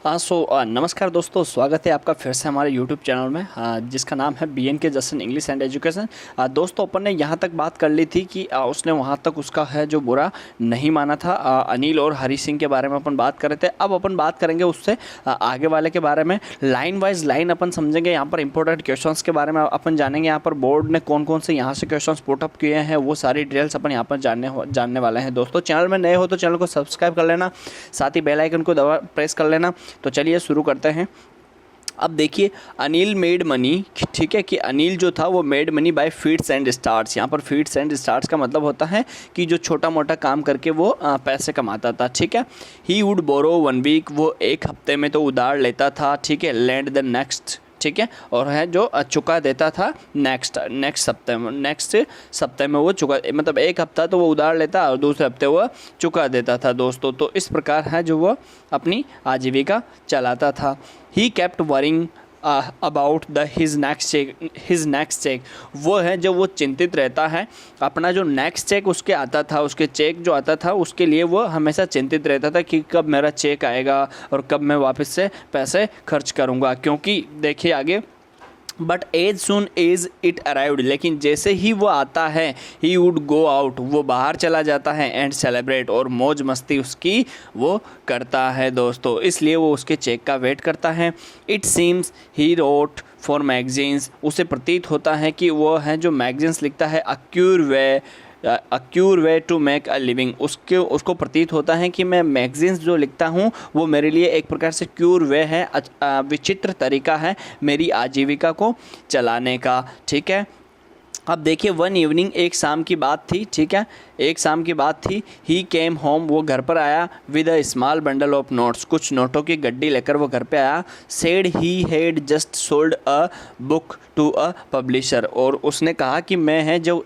नमस्कार दोस्तों, स्वागत है आपका फिर से हमारे YouTube चैनल में जिसका नाम है BNK Jason English and education. दोस्तों, अपन ने यहाँ तक बात कर ली थी कि उसने वहाँ तक उसका है जो बुरा नहीं माना था। अनिल और हरी सिंह के बारे में अपन बात कर रहे थे। अब अपन बात करेंगे उससे आगे वाले के बारे में। लाइन वाइज लाइन अपन समझेंगे, यहाँ पर इंपॉर्टेंट क्वेश्चंस के बारे में अपन जानेंगे। यहाँ पर बोर्ड ने कौन कौन से यहाँ से क्वेश्चन पुटअप किए हैं वो सारी डिटेल्स अपन यहाँ पर जानने वाले हैं। दोस्तों, चैनल में नए हो तो चैनल को सब्सक्राइब कर लेना, साथ ही बेल आइकन को प्रेस कर लेना। तो चलिए शुरू करते हैं। अब देखिए, अनिल मेड मनी, ठीक है, कि अनिल जो था वो made money by feeds and starts. यहाँ पर फीड्स एंड स्टार्ट्स का मतलब होता है कि जो छोटा मोटा काम करके वो पैसे कमाता था, ठीक है। ही वुड बोरो 1 वीक, वो एक हफ्ते में तो उधार लेता था, ठीक है। लैंड द नेक्स्ट, ठीक है, और है जो चुका देता था नेक्स्ट सप्ताह में वो चुका, मतलब एक हफ्ता तो वो उधार लेता और दूसरे हफ्ते वो चुका देता था दोस्तों। तो इस प्रकार है जो वो अपनी आजीविका चलाता था। He kept worrying about his next cheque, वो है जो वो चिंतित रहता है। अपना जो नेक्स्ट चेक उसके आता था, उसके चेक जो आता था उसके लिए वो हमेशा चिंतित रहता था कि कब मेरा चेक आएगा और कब मैं वापस से पैसे खर्च करूँगा। क्योंकि देखिए आगे, but as soon as it arrived, लेकिन जैसे ही वो आता है, ही वुड गो आउट, वो बाहर चला जाता है, एंड सेलिब्रेट, और मौज मस्ती उसकी वो करता है दोस्तों। इसलिए वो उसके चेक का वेट करता है। It seems he wrote for magazines, उसे प्रतीत होता है कि वो है जो मैगजीन्स लिखता है a queer way to make a living, उसको प्रतीत होता है कि मैं मैगजीन्स जो लिखता हूँ वो मेरे लिए एक प्रकार से क्यूर वे है, विचित्र तरीका है मेरी आजीविका को चलाने का, ठीक है। अब देखिए, वन इवनिंग, एक शाम की बात थी, ठीक है, एक शाम की बात थी। ही केम होम, वो घर पर आया, with a small bundle of notes, कुछ नोटों की गड्डी लेकर वो घर पे आया। Said he had just sold a book to a publisher, और उसने कहा कि मैं है जो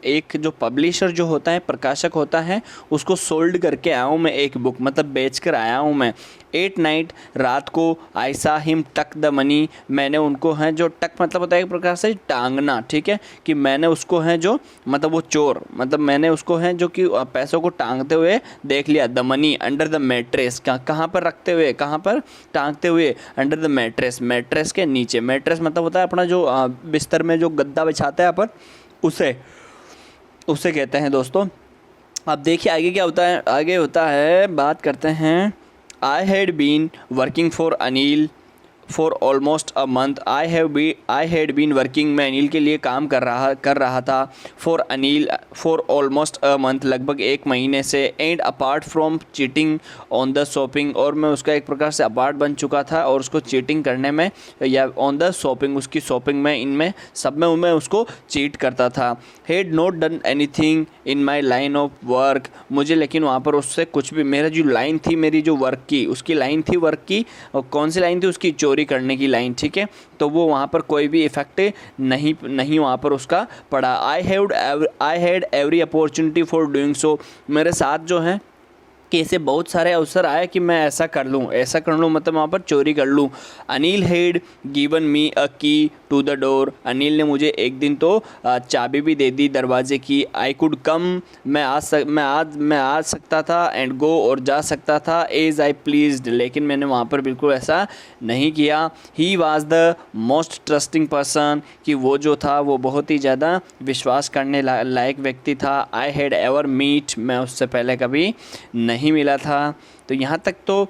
पब्लिशर जो होता है, प्रकाशक होता है, उसको सोल्ड करके आया हूँ मैं एक बुक, मतलब बेच कर आया हूँ मैं। 8 नाइट, रात को, आई सा हिम टक द मनी, मैंने उनको है जो टक मतलब होता है एक प्रकार से टांगना, ठीक है, कि मैंने उसको है जो मतलब वो चोर, मतलब मैंने उसको है जो कि पैसों को टांगते हुए देख लिया। The money under the mattress, कहाँ पर रखते हुए, कहाँ पर टांगते हुए, अंडर द मैट्रेस, मैट्रेस के नीचे। मैट्रेस मतलब होता है अपना जो बिस्तर में जो गद्दा बिछाते हैं अपन, उसे कहते हैं दोस्तों। अब देखिए आगे क्या होता है, आगे होता है, बात करते हैं। I had been working for Anil for almost a month, I had been working, मैं अनिल के लिए काम कर रहा था, फॉर ऑलमोस्ट अ मंथ, लगभग 1 महीने से। And apart from cheating on the shopping, और मैं उसका एक प्रकार से अपार्ट बन चुका था, और उसको चीटिंग करने में या ऑन द शॉपिंग, उसकी शॉपिंग में, इनमें सब में मैं उसको चीट करता था। Had not done anything in my line of work, मुझे लेकिन वहाँ पर उससे कुछ भी, मेरा जो लाइन थी, मेरी जो वर्क की, उसकी लाइन थी वर्क की, और कौन सी लाइन थी उसकी, चोरी करने की लाइन, ठीक है। तो वो वहाँ पर कोई भी इफेक्ट नहीं वहाँ पर उसका पड़ा। I had every opportunity for doing so, मेरे साथ जो है कि ऐसे बहुत सारे अवसर आए कि मैं ऐसा कर लूँ, मतलब वहाँ पर चोरी कर लूँ। अनिल हैड गिवन मी अ की टू द डोर, अनिल ने मुझे एक दिन तो चाबी भी दे दी दरवाजे की। आई कुड कम, मैं आ सकता था, एंड गो, और जा सकता था, एज आई प्लीज्ड, लेकिन मैंने वहाँ पर बिल्कुल ऐसा नहीं किया। He was the most trusting person, कि वो जो था वो बहुत ही ज़्यादा विश्वास करने लायक व्यक्ति था। आई हैड एवर मीट, मैं उससे पहले कभी नहीं मिला था। तो यहाँ तक तो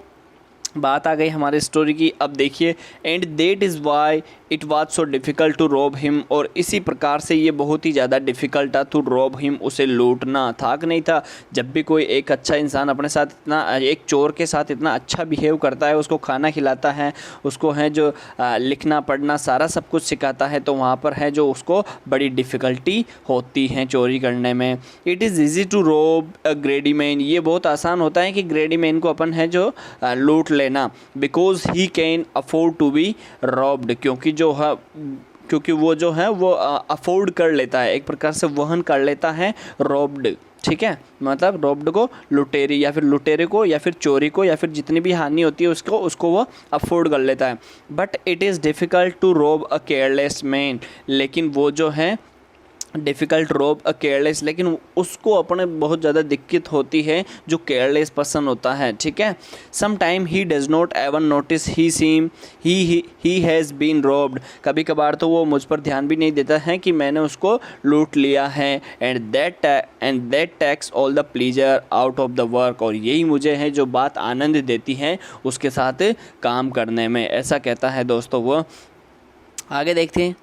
बात आ गई हमारे स्टोरी की। अब देखिए, and that is why it was so difficult to rob him, और इसी प्रकार से ये बहुत ही ज़्यादा डिफ़िकल्ट था टू रॉब हिम, उसे लूटना थाक नहीं था। जब भी कोई एक अच्छा इंसान अपने साथ इतना, एक चोर के साथ इतना अच्छा बिहेव करता है, उसको खाना खिलाता है, उसको है जो लिखना पढ़ना सारा सब कुछ सिखाता है, तो वहाँ पर है जो उसको बड़ी डिफ़िकल्टी होती है चोरी करने में। It is easy to rob a greedy man, ये बहुत आसान होता है कि ग्रेडी मैन को अपन है जो लूट लेना। Because he can afford to be robbed, क्योंकि वो जो है वो अफोर्ड कर लेता है, एक प्रकार से वहन कर लेता है रॉब्ड, ठीक है, मतलब रॉब्ड को लुटेरी, या फिर लुटेरे को, या फिर चोरी को, या फिर जितनी भी हानि होती है उसको वो अफोर्ड कर लेता है। But it is difficult to rob a careless man, लेकिन वो जो है डिफ़िकल्ट रोब अ केयरलेस, लेकिन उसको अपने बहुत ज़्यादा दिक्कत होती है जो केयरलेस पर्सन होता है, ठीक है। Some time he does not even notice he seem he has been robbed, कभी कभार तो वो मुझ पर ध्यान भी नहीं देता है कि मैंने उसको लूट लिया है। And that takes all the pleasure out of the work, और यही मुझे है जो बात आनंद देती है उसके साथ काम करने में, ऐसा कहता है दोस्तों वो। आगे देखते हैं,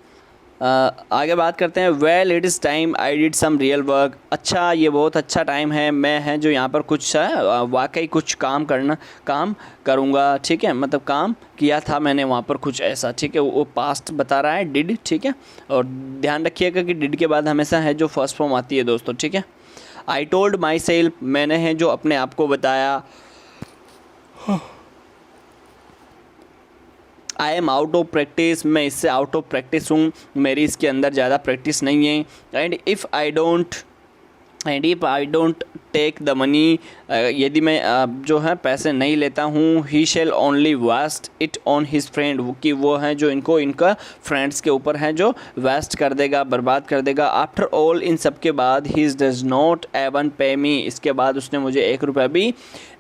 आगे बात करते हैं। Well it is time I did some real work, अच्छा ये बहुत अच्छा टाइम है, मैं है जो यहाँ पर कुछ वाकई कुछ काम करूँगा, ठीक है, मतलब काम किया था मैंने वहाँ पर कुछ ऐसा, ठीक है, वो पास्ट बता रहा है, डिड, ठीक है। और ध्यान रखिएगा कि डिड के बाद हमेशा है जो फर्स्ट फॉर्म आती है दोस्तों, ठीक है। आई टोल्ड माई सेल्फ, मैंने है जो अपने आप को बताया। I am out of practice, मैं इससे आउट ऑफ प्रैक्टिस हूँ, मेरी इसके अंदर ज़्यादा प्रैक्टिस नहीं है। And if I don't take the money, यदि मैं जो है पैसे नहीं लेता हूँ, he shall only waste it on his friend, कि वो है जो इनका फ्रेंड्स के ऊपर है जो वेस्ट कर देगा, बर्बाद कर देगा। आफ्टर ऑल, इन सब के बाद, ही डज नॉट एवन पे मी, इसके बाद उसने मुझे 1 रुपया भी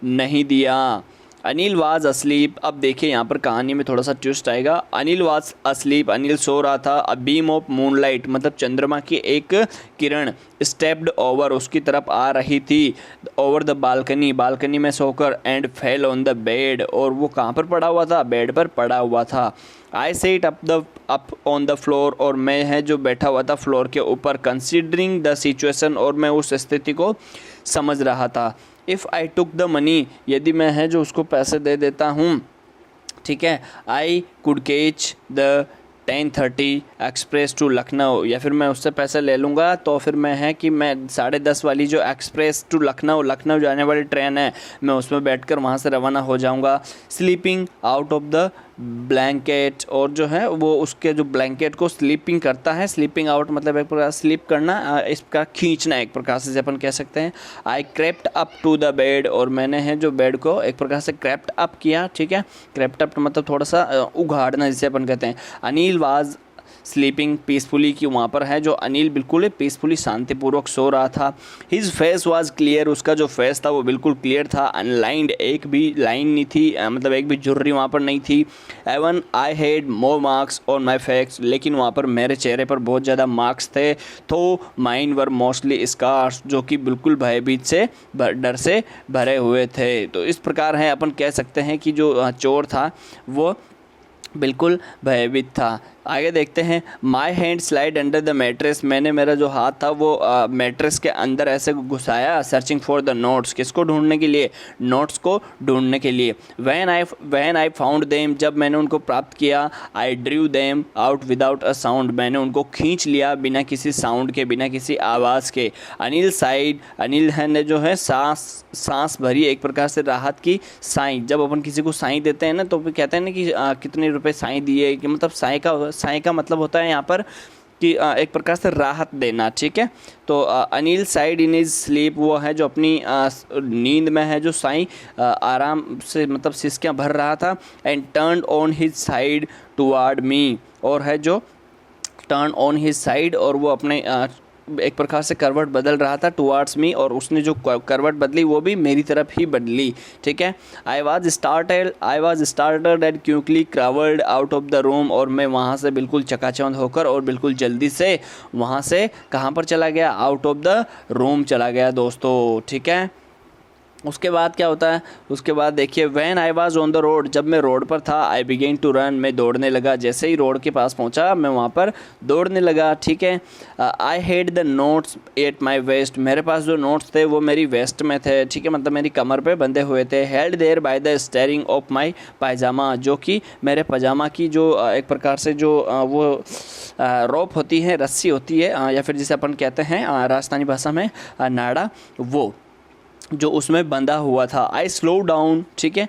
नहीं दिया। अनिल वाज अस्लीप, अब देखिए यहाँ पर कहानी में थोड़ा सा ट्विस्ट आएगा। अनिल वाज अस्लीप, अनिल सो रहा था। अ बीम ऑफ मूनलाइट, मतलब चंद्रमा की एक किरण, स्टेप्ड ओवर, उसकी तरफ आ रही थी, ओवर द बालकनी में सोकर, and fell on the bed, और वो कहाँ पर पड़ा हुआ था, बेड पर पड़ा हुआ था। I sat up on the floor, और मैं है जो बैठा हुआ था फ्लोर के ऊपर, कंसिडरिंग द सिचुएशन, और मैं उस स्थिति को समझ रहा था। If I took the money, यदि मैं है जो उसको पैसे दे देता हूँ, ठीक है, I could catch the 10:30 express to Lucknow, या फिर मैं उससे पैसे ले लूँगा तो फिर मैं है कि मैं 10:30 वाली जो एक्सप्रेस टू लखनऊ जाने वाली ट्रेन है, मैं उसमें बैठकर वहाँ से रवाना हो जाऊँगा। Sleeping out of the blanket, और जो है वो उसके जो ब्लैंकेट को स्लीपिंग करता है, स्लीपिंग आउट मतलब एक प्रकार स्लीप करना, इसका खींचना एक प्रकार से अपन कह सकते हैं। I crept up to the bed, और मैंने है जो बेड को एक प्रकार से क्रेप्ट अप किया, ठीक है, क्रेप्ट अप मतलब थोड़ा सा उघाड़ना जिसे अपन कहते हैं। अनिल वाज स्लीपिंग पीसफुली, कि वहाँ पर है जो अनिल बिल्कुल पीसफुली शांतिपूर्वक सो रहा था। हिज फेस वाज क्लियर, उसका जो फेस था वो बिल्कुल क्लियर था। अनलाइंड, एक भी लाइन नहीं थी, मतलब एक भी झुर्री वहाँ पर नहीं थी। Even I had more marks on my face, लेकिन वहाँ पर मेरे चेहरे पर बहुत ज़्यादा मार्क्स थे। तो माइन वर मोस्टली स्कार्स, जो कि बिल्कुल भयभीत से डर से भरे हुए थे। तो इस प्रकार है अपन कह सकते हैं कि जो चोर था वो बिल्कुल भयभीत था। आगे देखते हैं। My hand slide under the mattress, मैंने मेरा जो हाथ था वो मैट्रेस के अंदर ऐसे घुसाया। सर्चिंग फॉर द नोट्स, किसको ढूंढने के लिए, नोट्स को ढूंढने के लिए। व्हेन आई फाउंड देम, जब मैंने उनको प्राप्त किया। I drew them out without a sound, मैंने उनको खींच लिया बिना किसी साउंड के, बिना किसी आवाज़ के। अनिल साइड, अनिल ने जो है सांस भरी, एक प्रकार से राहत की साई। जब अपन किसी को साई देते हैं ना तो फिर कहते हैं ना कि कितने रुपए साई दिए, कि मतलब साई का मतलब होता है यहाँ पर कि एक प्रकार से राहत देना, ठीक है। तो Anil side in is sleep, वो है जो अपनी नींद में है जो साई आराम से मतलब सिसकियाँ भर रहा था। And turn on his side toward me, और है जो टर्न ऑन हिज साइड, और वो अपने एक प्रकार से करवट बदल रहा था टुवार्ड्स मी, और उसने जो करवट बदली वो भी मेरी तरफ ही बदली, ठीक है। I was started and quickly crawled out of the room, और मैं वहाँ से बिल्कुल चकाचौंध होकर और बिल्कुल जल्दी से वहाँ से कहाँ पर चला गया, आउट ऑफ द रूम चला गया दोस्तों, ठीक है। उसके बाद क्या होता है, उसके बाद देखिए। When I was on the road, जब मैं रोड पर था। आई बिगेन टू रन, मैं दौड़ने लगा। जैसे ही रोड के पास पहुंचा मैं वहां पर दौड़ने लगा, ठीक है। I had the notes at my waist, मेरे पास जो नोट्स थे वो मेरी वेस्ट में थे, ठीक है, मतलब मेरी कमर पे बंधे हुए थे। Held there by the string of my pyjama, जो कि मेरे पजामा की जो एक प्रकार से जो वो रोप होती है, रस्सी होती है, या फिर जिसे अपन कहते हैं राजस्थानी भाषा में नाड़ा, वो जो उसमें बंधा हुआ था। आई स्लो डाउन, ठीक है,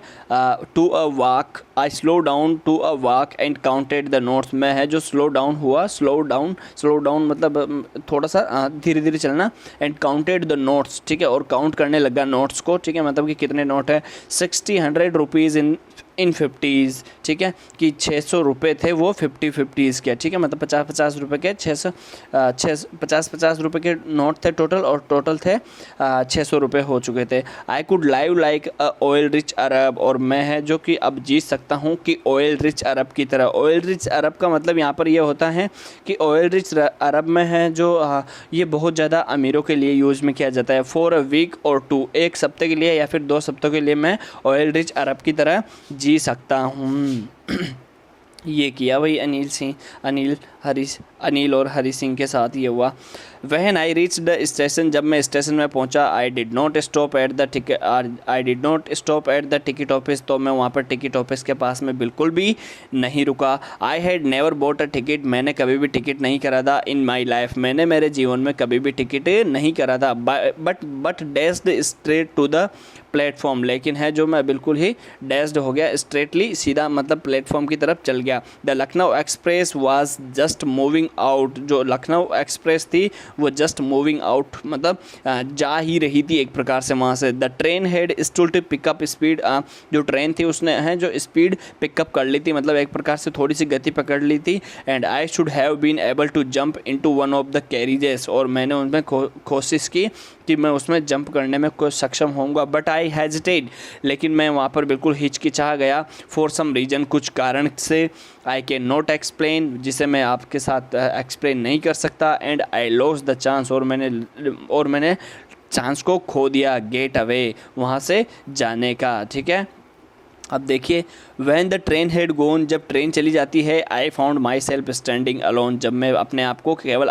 to a walk, I slow down to a walk and counted the notes, मैं है जो स्लो डाउन हुआ, स्लो डाउन मतलब थोड़ा सा धीरे धीरे चलना। एंड काउंटेड द नोट्स, ठीक है, और काउंट करने लगा नोट्स को, ठीक है, मतलब कि कितने नोट है। 100 रुपीज़ इन इन 50s, ठीक है, कि 600 रुपये थे वो 50s के, ठीक है, मतलब 50 रुपये के 50 रुपये के नोट थे टोटल, और टोटल थे 600 रुपये हो चुके थे। I could live like a oil rich Arab, और मैं है जो कि अब जी सकता हूँ कि ऑयल रिच अरब की तरह। ऑयल रिच अरब का मतलब यहाँ पर ये होता है कि ऑयल रिच अरब में है जो ये बहुत ज़्यादा अमीरों के लिए यूज़ में किया जाता है। फॉर अ वीक और 2, एक सप्ते के लिए या फिर 2 सप्तों के लिए मैं ऑयल रिच अरब की तरह जी सकता हूँ। ये किया भाई अनिल और हरी सिंह के साथ ये हुआ। When I reached the station, जब मैं स्टेशन में पहुंचा, I did not stop at the ticket office, तो मैं वहाँ पर टिकट ऑफिस के पास में बिल्कुल भी नहीं रुका। I had never bought a ticket, मैंने कभी भी टिकट नहीं करा था। In my life, मैंने मेरे जीवन में कभी भी टिकट नहीं करा था। But dashed straight to the platform, लेकिन है जो मैं बिल्कुल ही डैश्ड हो गया, स्ट्रेटली सीधा मतलब प्लेटफॉर्म की तरफ चल गया। The Lucknow express was just moving out, जो लखनऊ एक्सप्रेस थी वो जस्ट मूविंग आउट मतलब जा ही रही थी एक प्रकार से वहाँ से। The train had still to pick up speed, जो ट्रेन थी उसने है जो स्पीड पिकअप कर ली थी, मतलब एक प्रकार से थोड़ी सी गति पकड़ ली थी। And I should have been able to jump into one of the carriages, और मैंने उनमें कोशिश की कि मैं उसमें जंप करने में कुछ सक्षम होऊंगा। बट आई हेजिटेट, लेकिन मैं वहाँ पर बिल्कुल हिचकिचा गया। फॉर सम रीज़न, कुछ कारण से। आई कैन नॉट एक्सप्लेन, जिसे मैं आपके साथ एक्सप्लेन नहीं कर सकता। And I loss the chance, और मैंने चांस को खो दिया। गेट अवे, वहाँ से जाने का, ठीक है। अब देखिए, when the train had gone, जब ट्रेन चली जाती है, I found myself standing alone, जब मैं अपने आप को केवल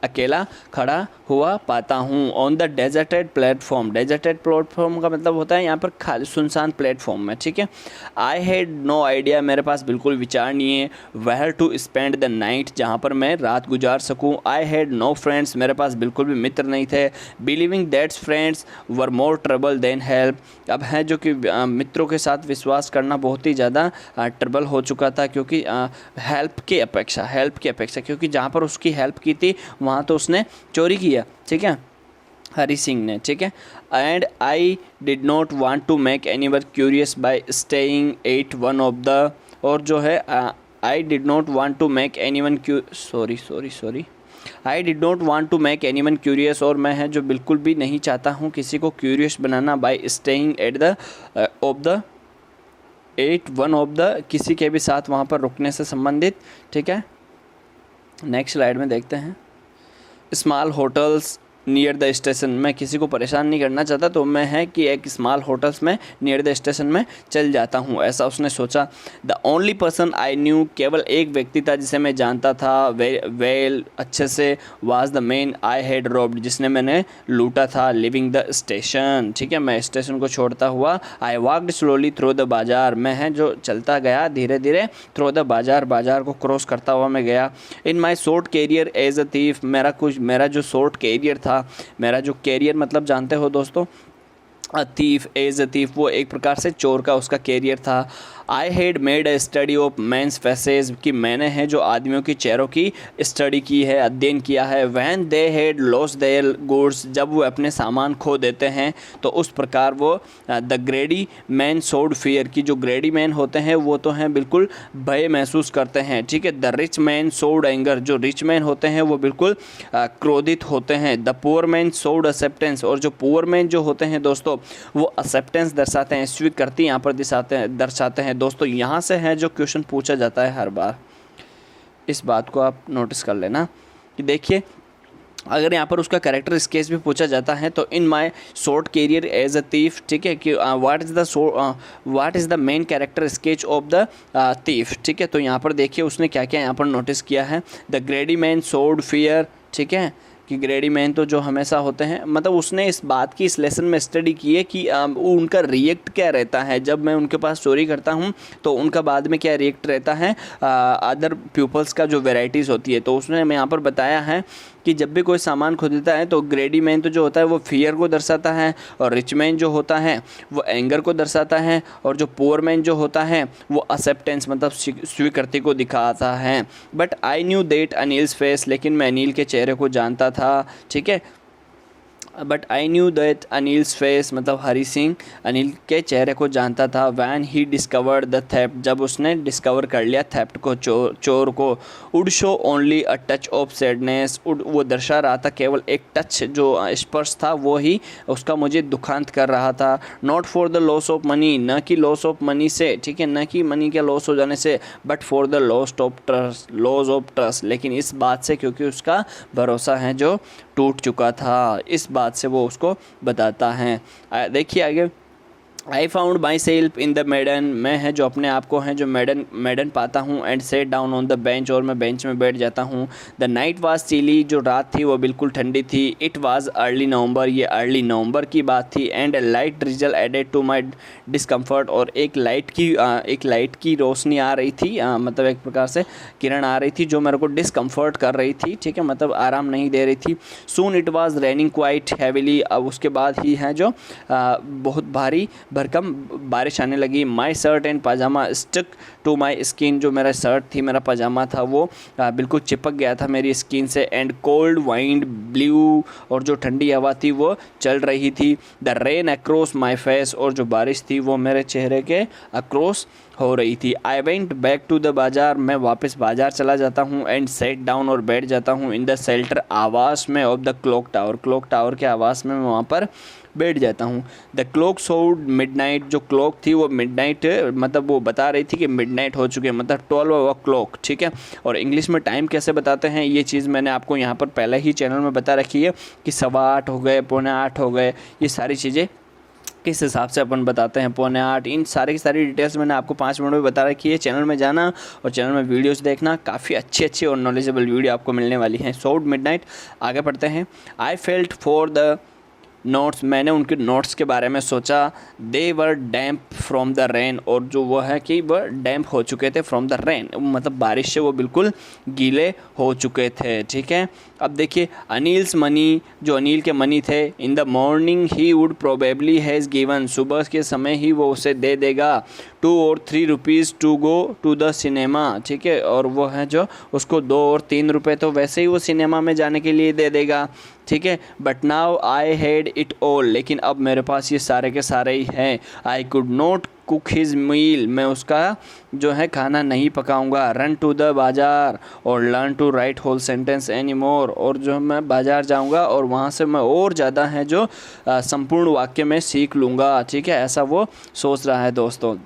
अकेला खड़ा हुआ पाता हूँ। On the deserted platform, deserted platform का मतलब होता है यहाँ पर खाली सुनसान प्लेटफॉर्म में, ठीक है। आई हैड नो आइडिया, मेरे पास बिल्कुल विचार नहीं है। Where to spend the night, जहाँ पर मैं रात गुजार सकूँ। आई हैड नो फ्रेंड्स, मेरे पास बिल्कुल भी मित्र नहीं थे। Believing that friends were more trouble than help, अब है जो कि मित्रों के साथ विश्वास करना बहुत ही ज़्यादा ट्रबल हो चुका था, क्योंकि हेल्प की अपेक्षा, क्योंकि जहाँ पर उसकी हेल्प की थी वहाँ तो उसने चोरी किया, ठीक है, हरी सिंह ने, ठीक है। And I did not want to make anyone curious by staying at one of the, और जो है I did not want to make anyone I did not want to make anyone curious, और मैं है जो बिल्कुल भी नहीं चाहता हूँ किसी को curious banana. Bye staying at the one of the, किसी के भी साथ वहाँ पर रुकने से संबंधित, ठीक है। नेक्स्ट स्लाइड में देखते हैं। Small hotels near the station, मैं किसी को परेशान नहीं करना चाहता, तो मैं है कि एक स्मॉल होटल्स में नियर द स्टेशन में चल जाता हूँ, ऐसा उसने सोचा। The only person I knew, केवल एक व्यक्ति था जिसे मैं जानता था वेल अच्छे से, was the man I had robbed, जिसने मैंने लूटा था। लिविंग द स्टेशन, ठीक है, मैं स्टेशन को छोड़ता हुआ। I walked slowly through the बाजार, मैं है जो चलता गया धीरे धीरे थ्रू द बाजार को क्रॉस करता हुआ मैं गया। In my short career as a thief, मेरा जो शॉर्ट कैरियर था, मेरा जो कैरियर मतलब जानते हो दोस्तों, एज अ थीफ, वो एक प्रकार से चोर का उसका कैरियर था। I had made a study of men's faces, कि मैंने है जो आदमियों की चेहरों की स्टडी की है, अध्ययन किया है। When they had loss their goods, जब वो अपने सामान खो देते हैं तो उस प्रकार वो द ग्रेडी मैन शोड फियर, की जो ग्रेडी मैन होते हैं वो तो हैं बिल्कुल भय महसूस करते हैं, ठीक है। The rich man showed anger, जो रिच मैन होते हैं वो बिल्कुल क्रोधित होते हैं। The poor man showed acceptance, और जो पुअर मैन जो होते हैं दोस्तों वो एक्सेप्टेंस दर्शाते हैं, स्वीकृति यहाँ पर दर्शाते हैं। दोस्तों यहाँ से है जो क्वेश्चन पूछा जाता है हर बार, इस बात को आप नोटिस कर लेना कि देखिए, अगर यहाँ पर उसका कैरेक्टर स्केच भी पूछा जाता है तो in my short career as a thief, ठीक है, कि what is the main character sketch of the thief, ठीक है। तो यहाँ पर देखिए उसने क्या क्या यहाँ पर नोटिस किया है। द ग्रेडी मैन शोड फियर, ठीक है, कि ग्रेडी मैन तो जो हमेशा होते हैं, मतलब उसने इस बात की इस लेसन में स्टडी की है कि उनका रिएक्ट क्या रहता है जब मैं उनके पास चोरी करता हूँ, तो उनका बाद में क्या रिएक्ट रहता है अदर पीपल्स का जो वेराइटीज़ होती है। तो उसने यहाँ पर बताया है कि जब भी कोई सामान खो देता है तो ग्रेडी मैन तो जो होता है वो फियर को दर्शाता है, और रिच मैन जो होता है वो एंगर को दर्शाता है, और जो पुअर मैन जो होता है वो एक्सेप्टेंस मतलब स्वीकृति को दिखाता है। But I knew that Anil's face, लेकिन मैं अनिल के चेहरे को जानता था, ठीक है। But I knew that Anil's face, मतलब हरी सिंह अनिल के चेहरे को जानता था। When he discovered the theft, जब उसने डिस्कवर कर लिया थेफ्ट को, चोर को। Would show only a touch of sadness, वो दर्शा रहा था केवल एक टच, जो स्पर्श था वो ही उसका मुझे दुखांत कर रहा था। Not for the loss of money, न कि लॉस ऑफ मनी से, ठीक है, न कि मनी के लॉस हो जाने से, but for the loss of trust, लेकिन इस बात से क्योंकि उसका भरोसा है जो टूट चुका था, इस बात से वो उसको बताता है। देखिए आगे, I found myself in the maidan, मैं है जो अपने आप को है जो मेडन पाता हूँ। And set down on the bench, और मैं बेंच में बैठ जाता हूँ। द नाइट वाज चिली, जो रात थी वो बिल्कुल ठंडी थी। इट वाज अर्ली नवंबर, ये अर्ली नवंबर की बात थी। And light drizzle added to my discomfort, और एक लाइट की रोशनी आ रही थी, मतलब एक प्रकार से किरण आ रही थी जो मेरे को डिस्कम्फर्ट कर रही थी, ठीक है, मतलब आराम नहीं दे रही थी। Soon it was raining quite heavily, अब उसके बाद ही है जो बहुत भारी भरकम बारिश आने लगी। My shirt and pyjama stick to my skin, जो मेरा शर्ट थी, मेरा पजामा था, वो बिल्कुल चिपक गया था मेरी स्किन से। एंड कोल्ड वाइंड ब्लू, और जो ठंडी हवा थी वो चल रही थी। The rain across my face, और जो बारिश थी वो मेरे चेहरे के अक्रॉस हो रही थी। I went back to the bazaar, मैं वापस बाज़ार चला जाता हूँ। एंड सेट डाउन, और बैठ जाता हूँ। इन द शेल्टर, आवास में, ऑफ द क्लॉक टावर के आवास में मैं वहाँ पर बैठ जाता हूँ। द क्लॉक शोड मिडनाइट, जो क्लॉक थी वो मिडनाइट, मतलब वो बता रही थी कि मिडनाइट हो चुके हैं, मतलब 12 o'clock, ठीक है। और इंग्लिश में टाइम कैसे बताते हैं, ये चीज़ मैंने आपको यहाँ पर पहले ही चैनल में बता रखी है कि 8:15 हो गए, 7:45 हो गए, ये सारी चीज़ें किस हिसाब से अपन बताते हैं, 7:45, इन सारी की सारी डिटेल्स मैंने आपको 5 मिनट में बता रखी है। चैनल में जाना और चैनल में वीडियोस देखना, काफ़ी अच्छी और नॉलेजेबल वीडियो आपको मिलने वाली हैं। शोड मिडनाइट, आगे पढ़ते हैं। I felt for the notes, मैंने उनके नोट्स के बारे में सोचा। दे वर डैम्प फ्रॉम द रेन, और जो वो है कि वह डैम्प हो चुके थे फ्रॉम द रेन, मतलब बारिश से वो बिल्कुल गीले हो चुके थे, ठीक है। अब देखिए, अनिल्स मनी, जो अनिल के मनी थे। In the morning he would probably has given, सुबह के समय ही वो उसे दे देगा 2 और 3 rupees to go to the cinema, ठीक है, और वो है जो उसको 2 और 3 रुपये तो वैसे ही वो सिनेमा में जाने के लिए दे देगा, ठीक है। But now I had it all, लेकिन अब मेरे पास ये सारे के सारे ही हैं। I could not cook his meal, मैं उसका जो है खाना नहीं पकाऊंगा। रन टू द बाज़ार और learn to write whole sentence any more, और जो मैं बाज़ार जाऊंगा और वहाँ से मैं और ज़्यादा है जो संपूर्ण वाक्य में सीख लूँगा, ठीक है, ऐसा वो सोच रहा है दोस्तों।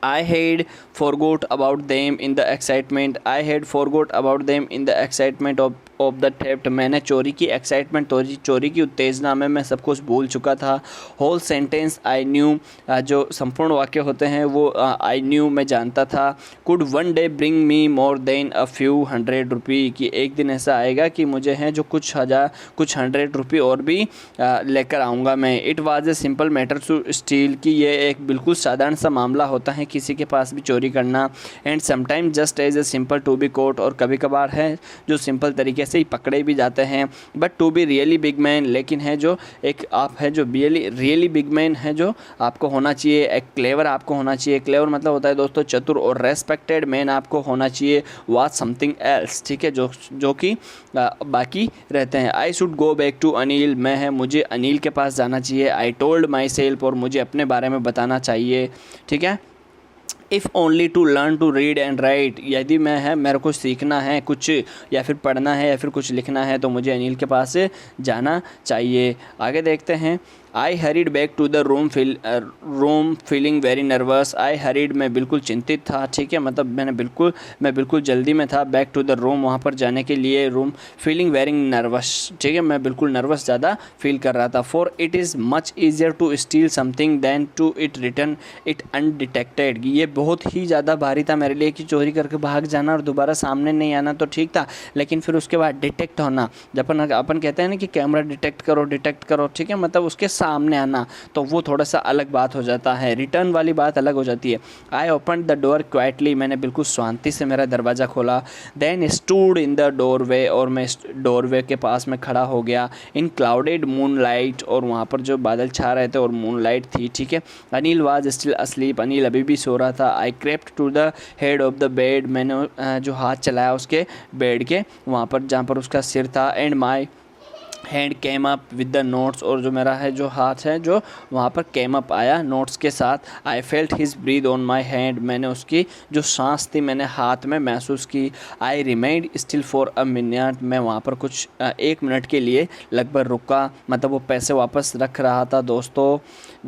I had forgot about them in the excitement. I had forgot about them in the excitement of the theft. मैंने चोरी की एक्साइटमेंट, चोरी की उत्तेजना में मैं सब कुछ भूल चुका था। होल सेंटेंस आई न्यू, जो संपूर्ण वाक्य होते हैं वो आई न्यू मैं जानता था। Could one day bring me more than a few hundred rupee, कि एक दिन ऐसा आएगा कि मुझे है जो कुछ 100 रुपये और भी लेकर आऊँगा मैं। It was a simple matter to steal, कि ये एक बिल्कुल साधारण सा मामला होता है किसी के पास भी चोरी करना। And sometime just as a simple to be caught, और कभी कभार है जो सिंपल तरीके से ही पकड़े भी जाते हैं। But to be really big man, लेकिन है जो एक आप है जो रियली बिग मैन है जो आपको होना चाहिए, एक क्लेवर आपको होना चाहिए। क्लेवर मतलब होता है दोस्तों चतुर, और रेस्पेक्टेड मैन आपको होना चाहिए वाज समथिंग एल्स, ठीक है, जो कि बाकी रहते हैं। I should go back to Anil, मैं है मुझे अनिल के पास जाना चाहिए। आई टोल्ड माई सेल्फ, और मुझे अपने बारे में बताना चाहिए, ठीक है। If only to learn to read and write, यदि मैं है मेरे को सीखना है कुछ या फिर पढ़ना है या फिर कुछ लिखना है तो मुझे अनिल के पास जाना चाहिए। आगे देखते हैं। I hurried back to the room feeling very nervous. I hurried, मैं बिल्कुल चिंतित था, ठीक है, मतलब मैं बिल्कुल जल्दी में था। बैक टू द रूम, वहाँ पर जाने के लिए। रूम फीलिंग वेरी नर्वस, ठीक है, मैं बिल्कुल नर्वस ज़्यादा फील कर रहा था। For it is much easier to steal something than to it return it undetected, ये बहुत ही ज़्यादा भारी था मेरे लिए कि चोरी करके भाग जाना और दोबारा सामने नहीं आना तो ठीक था, लेकिन फिर उसके बाद डिटेक्ट होना, जब अपन कहते हैं ना कि कैमरा डिटेक्ट करो, ठीक है, मतलब उसके सामने आना, तो वो थोड़ा सा अलग बात हो जाता है। रिटर्न वाली बात अलग हो जाती है। I open the door quietly, मैंने बिल्कुल शांति से मेरा दरवाज़ा खोला। Then stood in the doorway, और मैं डोरवे के पास में खड़ा हो गया। इन क्लाउडेड मून लाइट, और वहाँ पर जो बादल छा रहे थे और मून लाइट थी, ठीक है। Anil was still asleep, Anil अभी भी सो रहा था। I crept to the head of the bed, मैंने जो हाथ चलाया उसके बेड के वहाँ पर जहाँ पर उसका सिर था। And my hand came up with the notes, और जो मेरा है जो हाथ है जो वहाँ पर केम अप आया नोट्स के साथ। I felt his breath on my hand, मैंने उसकी जो सांस थी मैंने हाथ में महसूस की। I remained still for a minute, मैं वहाँ पर कुछ 1 मिनट के लिए लगभग रुका, मतलब वो पैसे वापस रख रहा था दोस्तों।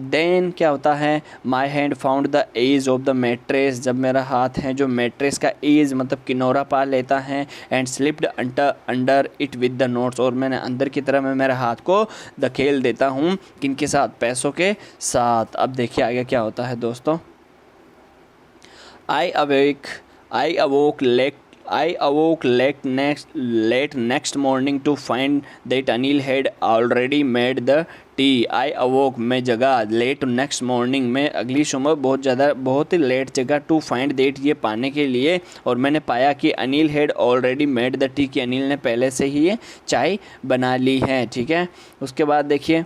देन क्या होता है, my hand found the edge of the mattress, जब मेरा हाथ है जो मैट्रेस का एज मतलब किनौरा पा लेता है। And slipped under it with the notes, और मैंने अंदर की तरह मैं मेरे हाथ को धकेल देता हूँ, किनके साथ, पैसों के साथ। अब देखिए आगे क्या होता है दोस्तों। आई awoke late next morning to find that Anil had already made the tea. I awoke, मैं जगा, late next morning, मैं अगली सुबह बहुत ही लेट जगा, to find that, ये पाने के लिए, और मैंने पाया कि Anil had already made the tea, कि अनिल ने पहले से ही ये चाय बना ली है। ठीक है, उसके बाद देखिए,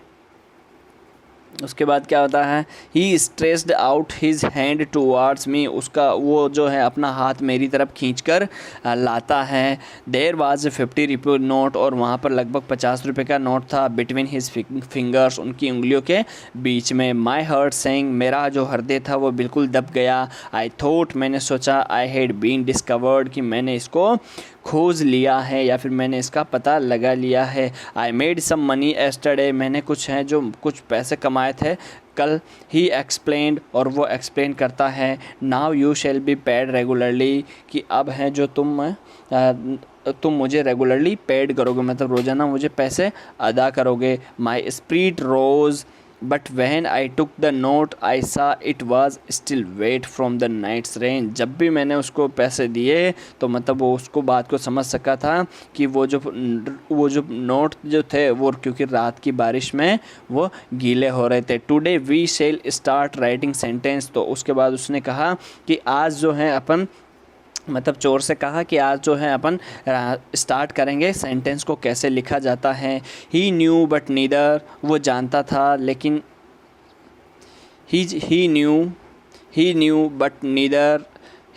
उसके बाद क्या होता है, he stretched out his hand towards me, उसका वो जो है अपना हाथ मेरी तरफ खींचकर लाता है। देयर वाज ए 50 रुपये नोट, और वहाँ पर लगभग 50 रुपये का नोट था। बिटवीन हिज फिंगर्स, उनकी उंगलियों के बीच में। माई हार्ट सेइंग, मेरा जो हृदय था वो बिल्कुल दब गया। आई थॉट, मैंने सोचा, आई हैड बीन डिस्कवर्ड, कि मैंने इसको खोज लिया है या फिर मैंने इसका पता लगा लिया है। I made some money yesterday, मैंने कुछ पैसे कमाए थे कल। ही एक्सप्लेन्ड, और वो एक्सप्लेन करता है। Now you shall be paid regularly, कि अब है जो तुम मुझे रेगुलरली पेड करोगे, मतलब रोज़ाना मुझे पैसे अदा करोगे। My spirit rose but when I took the note I saw it was still wet from the night's rain, जब भी मैंने उसको पैसे दिए तो मतलब वो उसको बात को समझ सका था कि वो जो नोट जो थे वो क्योंकि रात की बारिश में वो गीले हो रहे थे। Today we shall start writing sentence, तो उसके बाद उसने कहा कि आज जो है अपन, मतलब चोर से कहा कि आज जो है अपन स्टार्ट करेंगे सेंटेंस को कैसे लिखा जाता है। ही न्यू बट नीदर, वो जानता था लेकिन he knew but neither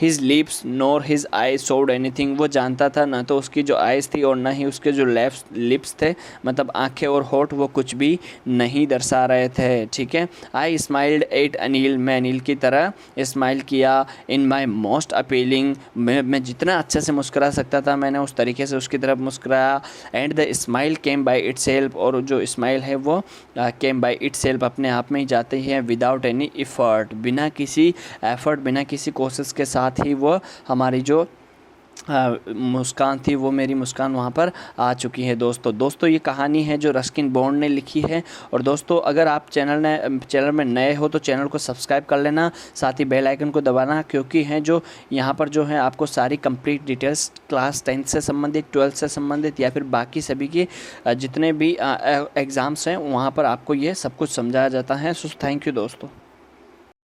his lips nor his eyes showed anything, वो जानता था ना तो उसकी जो आइज़ थी और ना ही उसके जो लिप्स थे, मतलब आंखें और होठ, वो कुछ भी नहीं दर्शा रहे थे। ठीक है, आई स्माइल्ड एट अनिल, मैं अनिल की तरह स्माइल किया। इन माई मोस्ट अपीलिंग, मैं जितना अच्छे से मुस्कुरा सकता था मैंने उस तरीके से उसकी तरफ मुस्कुराया। And the smile came by it self, और जो स्माइल है वो केम बाई इट सेल्फ, अपने आप में ही जाती है। विदाउट एनी एफर्ट, बिना किसी एफर्ट, बिना किसी कोशिश के साथ ही वो हमारी जो मुस्कान थी, वो मेरी मुस्कान वहाँ पर आ चुकी है। दोस्तों ये कहानी है जो रस्किन बॉन्ड ने लिखी है। और दोस्तों अगर आप चैनल में नए हो तो चैनल को सब्सक्राइब कर लेना, साथ ही बेल आइकन को दबाना, क्योंकि हैं जो यहाँ पर जो है आपको सारी कंप्लीट डिटेल्स क्लास 10th से संबंधित, 12th से संबंधित या फिर बाकी सभी के जितने भी एग्ज़ाम्स हैं वहाँ पर आपको ये सब कुछ समझाया जाता है। सो थैंक यू दोस्तों।